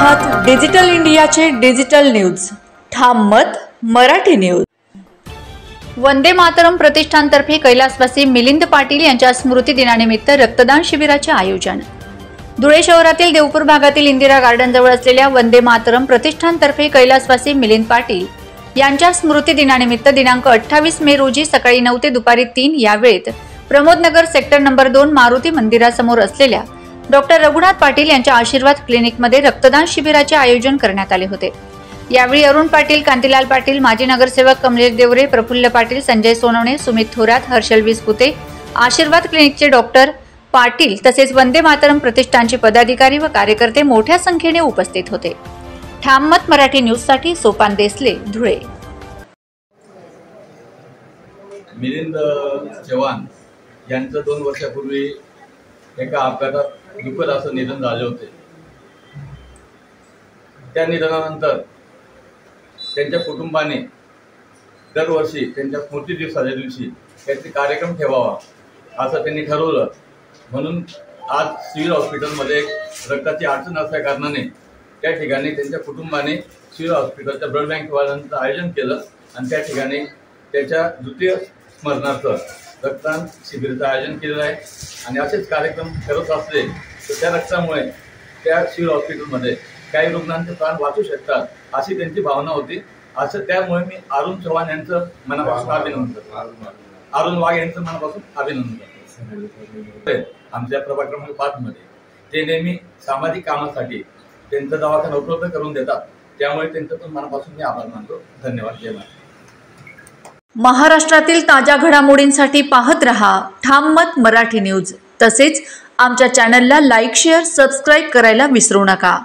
आहात डिजिटल इंडियाचे digital news ठाम मत मराठी न्यूज। वंदे मातरम प्रतिष्ठानतर्फे कैलासवासी मिलिंद पाटील यांच्या स्मृती दिनानिमित्त रक्तदान शिबिराचे आयोजन। धुळे शहरातील देवपूर भागातील इंदिरा गार्डन जवळ असलेल्या वंदे मातरम प्रतिष्ठानतर्फे कैलासवासी मिलिंद पाटील यांच्या स्मृती दिनानिमित्त दिनांक 28 मे रोजी सकाळी 9 ते दुपारी 3 या वेळेत प्रमोदनगर सेक्टर नंबर 2 मारुती मंदिरासमोर असलेल्या डॉक्टर रघुनाथ पाटील यांच्या आशीर्वाद क्लिनिकमध्ये रक्तदान शिबिराचे आयोजन करण्यात आले होते। यावेळी अरुण पाटील, कांतीलाल पाटील, माजी नगरसेवक कमलेश देवरे, प्रफुल्ल पाटील, संजय सोनवणे, सुमित थोरात, हर्षल विसपुते, आशीर्वाद क्लिनिकचे डॉक्टर पाटील तसेच वंदे मातरम प्रतिष्ठानचे पदाधिकारी व कार्यकर्ते मोठ्या संख्येने उपस्थित होते। ठाम मत मराठी न्यूज साठी सोपान देसले, धुळे। मिलिंद चव्हाण यांचं 2 वर्षापूर्वी एका अपघातात दुःखद असं निधन झाले होते। त्या निधनानंतर त्यांच्या कुटुंबाने दरवर्षी त्यांच्या स्मृती दिवसाच्या दिवशी काहीतरी कार्यक्रम ठेवावा असं त्यांनी ठरवलं। म्हणून आज सिव्हिल हॉस्पिटलमध्ये रक्ताची अडचण असल्या कारणाने त्या ठिकाणी त्यांच्या कुटुंबाने सिव्हिल हॉस्पिटलच्या ब्लड बँकवाल्यांचं आयोजन केलं आणि त्या ठिकाणी त्याच्या द्वितीय स्मरणार्थ रक्तदान शिबिराचं आयोजन केलेलं आहे। आणि असेच कार्यक्रम करत असले तर त्या रक्तामुळे त्या सिव्हिल हॉस्पिटलमध्ये काही रुग्णांचे प्राण वाचू शकतात अशी त्यांची भावना होती। असं त्यामुळे मी अरुण चव्हाण यांचं मनापासून अभिनंदन करतो, अरुण वाघ यांचं मनापासून अभिनंदन करतो। आमच्या प्रभाग क्रमांक 5 मध्ये ते नेहमी सामाजिक कामासाठी त्यांचा दवाखाना उपलब्ध करून देतात, त्यामुळे त्यांचं पण मनापासून मी आभार मानतो। धन्यवाद। जय महाराष्ट्र। महाराष्ट्रातील ताज्या घडामोडींसाठी पाहत रहा ठाम मत मराठी न्यूज। तसेच आमच्या चॅनलला लाईक, शेअर, सबस्क्राईब करायला विसरू नका।